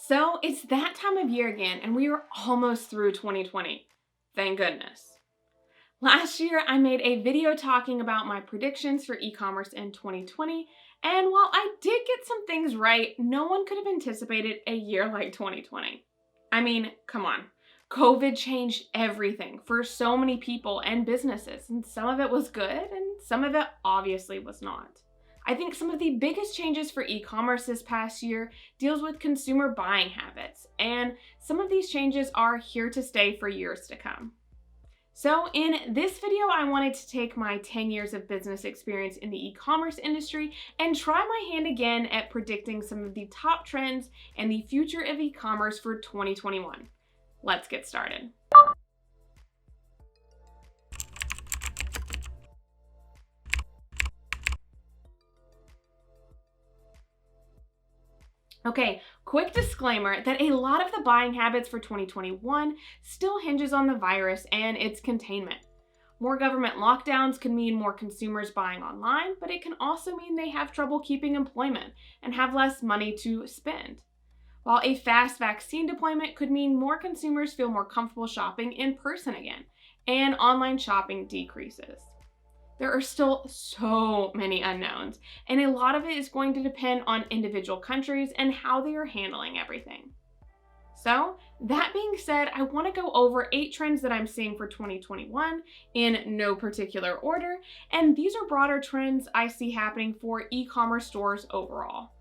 So it's that time of year again, and we are almost through 2020. Thank goodness. Last year, I made a video talking about my predictions for e-commerce in 2020, and while I did get some things right, no one could have anticipated a year like 2020. I mean, come on. COVID changed everything for so many people and businesses, and some of it was good, and some of it obviously was not. I think some of the biggest changes for e-commerce this past year deals with consumer buying habits, and some of these changes are here to stay for years to come. So in this video, I wanted to take my 10 years of business experience in the e-commerce industry and try my hand again at predicting some of the top trends and the future of e-commerce for 2021. Let's get started. Okay, quick disclaimer that a lot of the buying habits for 2021 still hinges on the virus and its containment. More government lockdowns can mean more consumers buying online, but it can also mean they have trouble keeping employment and have less money to spend. While a fast vaccine deployment could mean more consumers feel more comfortable shopping in person again, and online shopping decreases. There are still so many unknowns, and a lot of it is going to depend on individual countries and how they are handling everything. So, that being said, I want to go over 8 trends that I'm seeing for 2021 in no particular order, and these are broader trends I see happening for e-commerce stores overall.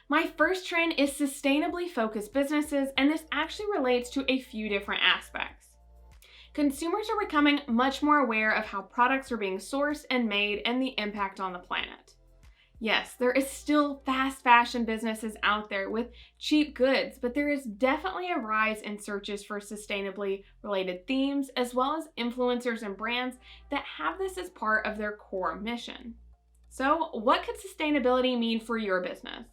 My first trend is sustainably focused businesses, and this actually relates to a few different aspects. Consumers are becoming much more aware of how products are being sourced and made and the impact on the planet. Yes, there is still fast fashion businesses out there with cheap goods, but there is definitely a rise in searches for sustainably related themes, as well as influencers and brands that have this as part of their core mission. So, what could sustainability mean for your business?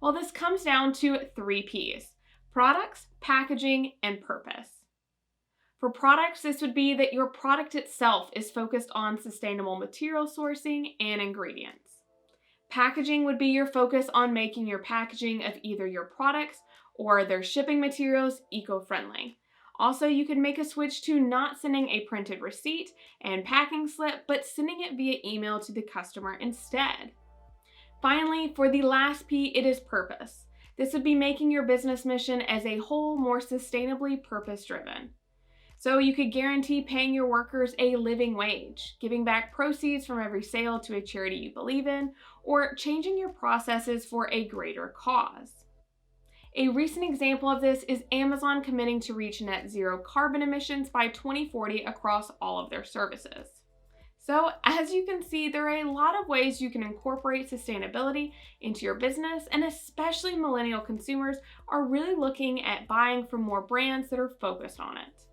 Well, this comes down to 3 P's: products, packaging, and purpose. For products, this would be that your product itself is focused on sustainable material sourcing and ingredients. Packaging would be your focus on making your packaging of either your products or their shipping materials eco-friendly. Also, you could make a switch to not sending a printed receipt and packing slip, but sending it via email to the customer instead. Finally, for the last P, it is purpose. This would be making your business mission as a whole more sustainably purpose-driven. So you could guarantee paying your workers a living wage, giving back proceeds from every sale to a charity you believe in, or changing your processes for a greater cause. A recent example of this is Amazon committing to reach net zero carbon emissions by 2040 across all of their services. So as you can see, there are a lot of ways you can incorporate sustainability into your business, and especially millennial consumers are really looking at buying from more brands that are focused on it.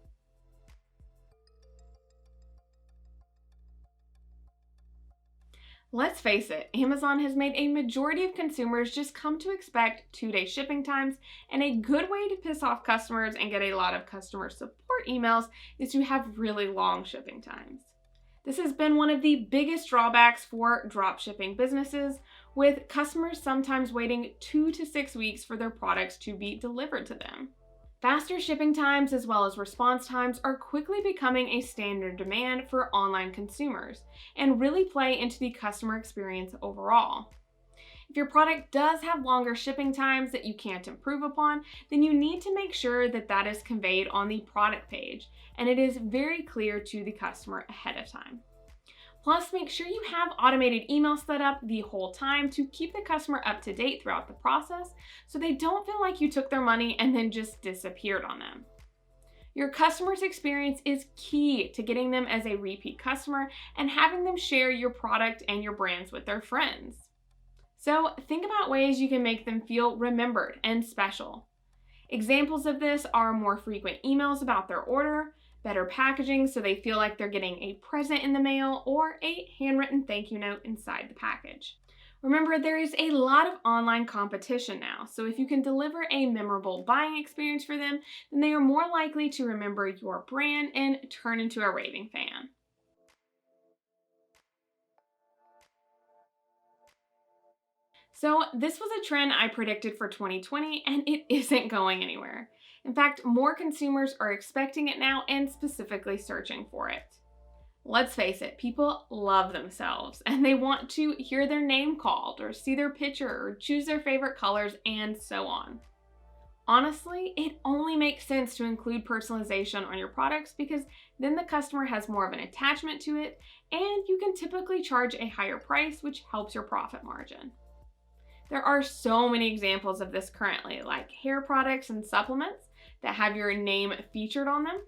Let's face it, Amazon has made a majority of consumers just come to expect 2-day shipping times, and a good way to piss off customers and get a lot of customer support emails is to have really long shipping times. This has been one of the biggest drawbacks for dropshipping businesses, with customers sometimes waiting 2 to 6 weeks for their products to be delivered to them. Faster shipping times as well as response times are quickly becoming a standard demand for online consumers and really play into the customer experience overall. If your product does have longer shipping times that you can't improve upon, then you need to make sure that that is conveyed on the product page and it is very clear to the customer ahead of time. Plus, make sure you have automated emails set up the whole time to keep the customer up to date throughout the process so they don't feel like you took their money and then just disappeared on them. Your customer's experience is key to getting them as a repeat customer and having them share your product and your brands with their friends. So think about ways you can make them feel remembered and special. Examples of this are more frequent emails about their order, better packaging so they feel like they're getting a present in the mail, or a handwritten thank you note inside the package. Remember, there is a lot of online competition now, so if you can deliver a memorable buying experience for them, then they are more likely to remember your brand and turn into a raving fan. So this was a trend I predicted for 2020, and it isn't going anywhere. In fact, more consumers are expecting it now and specifically searching for it. Let's face it, people love themselves and they want to hear their name called or see their picture or choose their favorite colors and so on. Honestly, it only makes sense to include personalization on your products because then the customer has more of an attachment to it and you can typically charge a higher price, which helps your profit margin. There are so many examples of this currently, like hair products and supplements that have your name featured on them,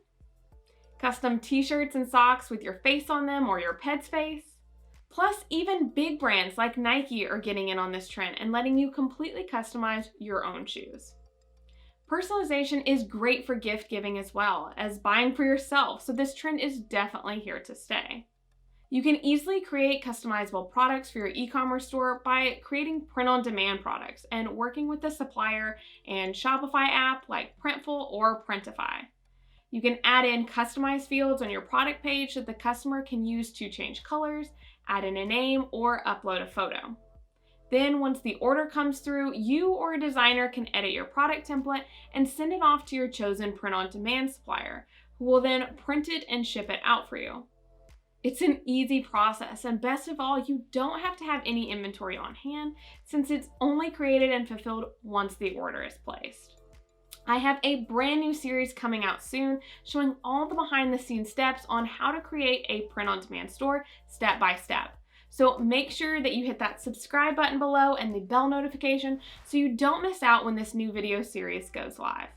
custom t-shirts and socks with your face on them or your pet's face. Plus, even big brands like Nike are getting in on this trend and letting you completely customize your own shoes. Personalization is great for gift giving as well as buying for yourself, so this trend is definitely here to stay. You can easily create customizable products for your e-commerce store by creating print-on-demand products and working with the supplier and Shopify app like Printful or Printify. You can add in customized fields on your product page that the customer can use to change colors, add in a name, or upload a photo. Then once the order comes through, you or a designer can edit your product template and send it off to your chosen print-on-demand supplier, who will then print it and ship it out for you. It's an easy process, and best of all, you don't have to have any inventory on hand since it's only created and fulfilled once the order is placed. I have a brand new series coming out soon showing all the behind the scenes steps on how to create a print-on-demand store step by step. So make sure that you hit that subscribe button below and the bell notification so you don't miss out when this new video series goes live.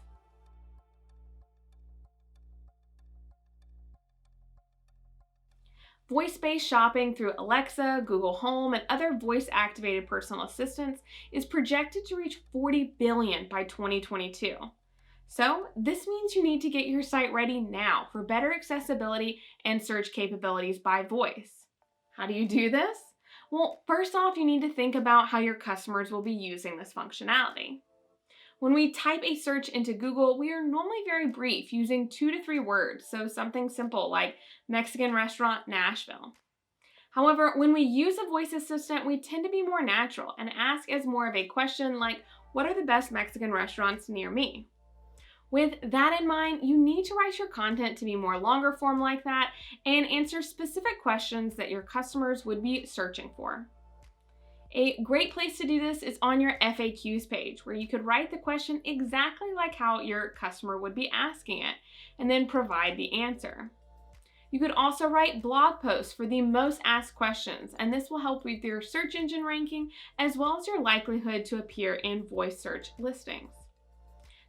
Voice-based shopping through Alexa, Google Home, and other voice-activated personal assistants is projected to reach $40 billion by 2022. So this means you need to get your site ready now for better accessibility and search capabilities by voice. How do you do this? Well, first off, you need to think about how your customers will be using this functionality. When we type a search into Google, we are normally very brief, using 2 to 3 words, so something simple like Mexican restaurant Nashville. However, when we use a voice assistant, we tend to be more natural and ask as more of a question like, what are the best Mexican restaurants near me? With that in mind, you need to write your content to be more longer form like that and answer specific questions that your customers would be searching for. A great place to do this is on your FAQs page, where you could write the question exactly like how your customer would be asking it, and then provide the answer. You could also write blog posts for the most asked questions, and this will help with your search engine ranking as well as your likelihood to appear in voice search listings.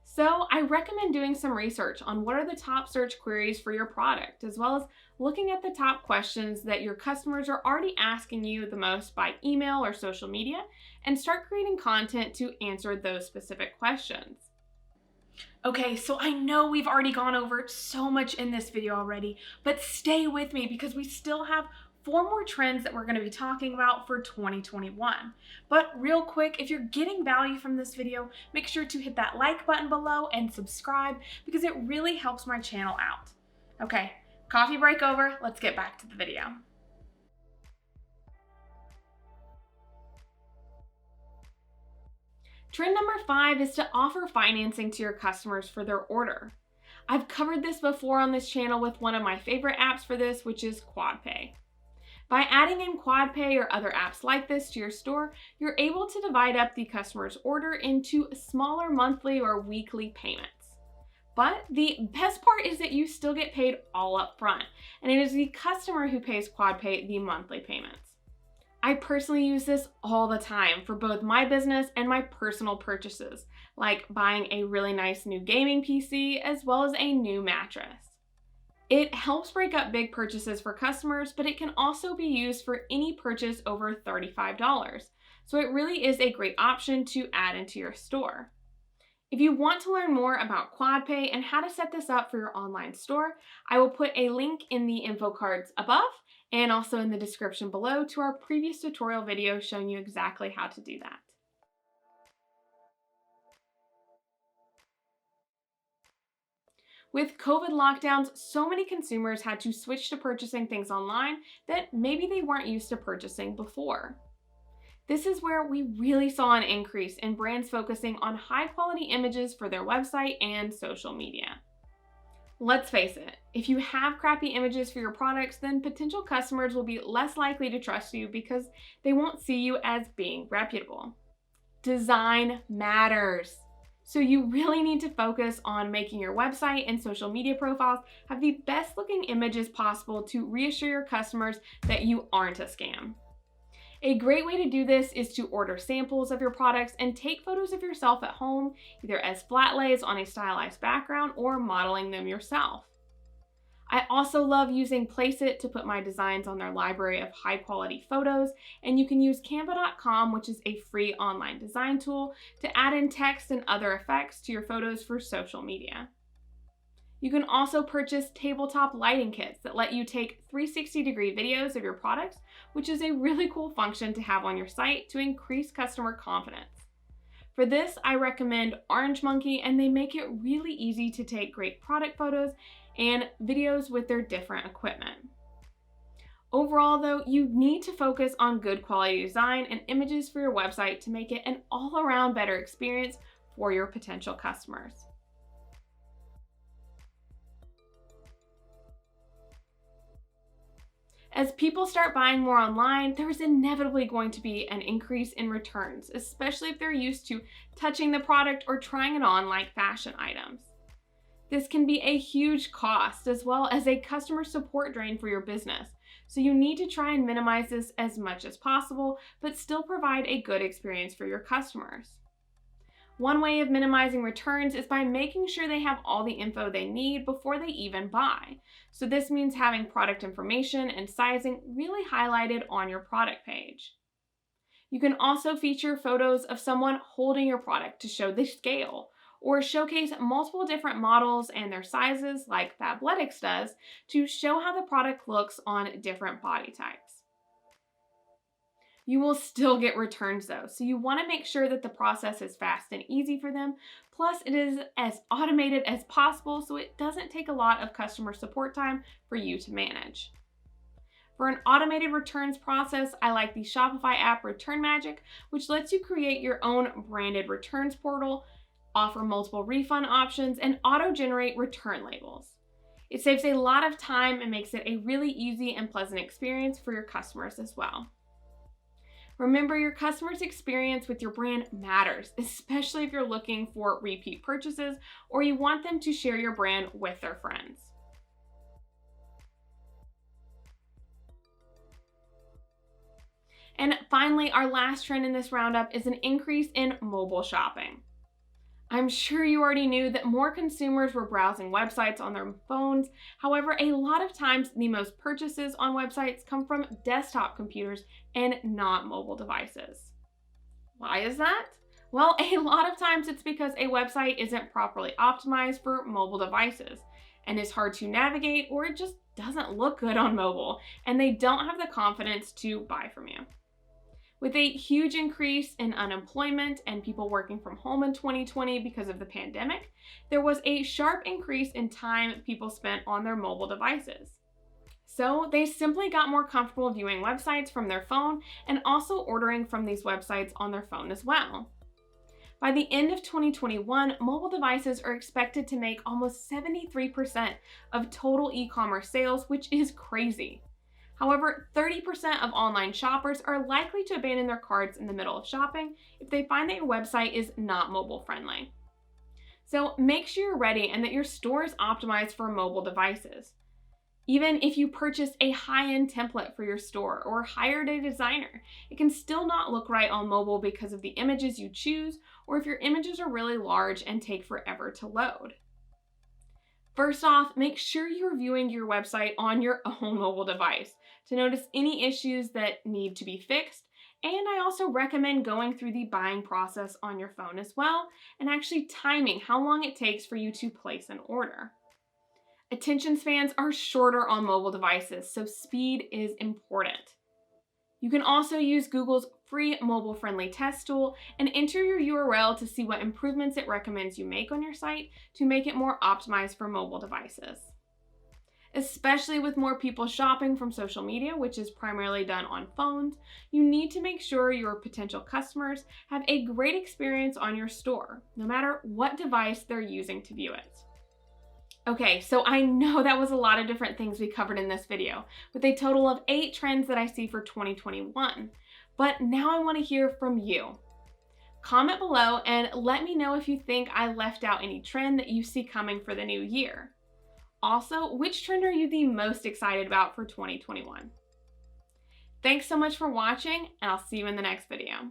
So I recommend doing some research on what are the top search queries for your product, as well as looking at the top questions that your customers are already asking you the most by email or social media, and start creating content to answer those specific questions. Okay, so I know we've already gone over so much in this video already, but stay with me because we still have 4 more trends that we're going to be talking about for 2021. But real quick, if you're getting value from this video, make sure to hit that like button below and subscribe because it really helps my channel out. Okay, coffee break over, let's get back to the video. Trend number 5 is to offer financing to your customers for their order. I've covered this before on this channel with one of my favorite apps for this, which is QuadPay. By adding in QuadPay or other apps like this to your store, you're able to divide up the customer's order into smaller monthly or weekly payments. But the best part is that you still get paid all up front, and it is the customer who pays QuadPay the monthly payments. I personally use this all the time for both my business and my personal purchases, like buying a really nice new gaming PC as well as a new mattress. It helps break up big purchases for customers, but it can also be used for any purchase over $35. So it really is a great option to add into your store. If you want to learn more about QuadPay and how to set this up for your online store, I will put a link in the info cards above and also in the description below to our previous tutorial video showing you exactly how to do that. With COVID lockdowns, so many consumers had to switch to purchasing things online that maybe they weren't used to purchasing before. This is where we really saw an increase in brands focusing on high-quality images for their website and social media. Let's face it, if you have crappy images for your products, then potential customers will be less likely to trust you because they won't see you as being reputable. Design matters. So you really need to focus on making your website and social media profiles have the best looking images possible to reassure your customers that you aren't a scam. A great way to do this is to order samples of your products and take photos of yourself at home, either as flat lays on a stylized background or modeling them yourself. I also love using Placeit to put my designs on their library of high quality photos, and you can use canva.com, which is a free online design tool, to add in text and other effects to your photos for social media. You can also purchase tabletop lighting kits that let you take 360-degree videos of your products, which is a really cool function to have on your site to increase customer confidence. For this, I recommend Orange Monkey, and they make it really easy to take great product photos and videos with their different equipment. Overall though, you need to focus on good quality design and images for your website to make it an all-around better experience for your potential customers. As people start buying more online, there's inevitably going to be an increase in returns, especially if they're used to touching the product or trying it on like fashion items. This can be a huge cost as well as a customer support drain for your business, so you need to try and minimize this as much as possible, but still provide a good experience for your customers. One way of minimizing returns is by making sure they have all the info they need before they even buy. So this means having product information and sizing really highlighted on your product page. You can also feature photos of someone holding your product to show the scale, or showcase multiple different models and their sizes like Fabletics does to show how the product looks on different body types. You will still get returns though, so you want to make sure that the process is fast and easy for them, plus it is as automated as possible so it doesn't take a lot of customer support time for you to manage. For an automated returns process, I like the Shopify app Return Magic, which lets you create your own branded returns portal, offer multiple refund options, and auto-generate return labels. It saves a lot of time and makes it a really easy and pleasant experience for your customers as well. Remember, your customer's experience with your brand matters, especially if you're looking for repeat purchases or you want them to share your brand with their friends. And finally, our last trend in this roundup is an increase in mobile shopping. I'm sure you already knew that more consumers were browsing websites on their phones. However, a lot of times the most purchases on websites come from desktop computers and not mobile devices. Why is that? Well, a lot of times it's because a website isn't properly optimized for mobile devices and is hard to navigate, or it just doesn't look good on mobile and they don't have the confidence to buy from you. With a huge increase in unemployment and people working from home in 2020 because of the pandemic, there was a sharp increase in time people spent on their mobile devices. So they simply got more comfortable viewing websites from their phone and also ordering from these websites on their phone as well. By the end of 2021, mobile devices are expected to make almost 73% of total e-commerce sales, which is crazy. However, 30% of online shoppers are likely to abandon their carts in the middle of shopping if they find that your website is not mobile friendly. So make sure you're ready and that your store is optimized for mobile devices. Even if you purchase a high-end template for your store or hired a designer, it can still not look right on mobile because of the images you choose, or if your images are really large and take forever to load. First off, make sure you're viewing your website on your own mobile device to notice any issues that need to be fixed. And I also recommend going through the buying process on your phone as well, and actually timing how long it takes for you to place an order. Attention spans are shorter on mobile devices, so speed is important. You can also use Google's free mobile-friendly test tool and enter your URL to see what improvements it recommends you make on your site to make it more optimized for mobile devices. Especially with more people shopping from social media, which is primarily done on phones, you need to make sure your potential customers have a great experience on your store, no matter what device they're using to view it. Okay, so I know that was a lot of different things we covered in this video, with a total of 8 trends that I see for 2021. But now I want to hear from you. Comment below and let me know if you think I left out any trend that you see coming for the new year. Also, which trend are you the most excited about for 2021? Thanks so much for watching, and I'll see you in the next video.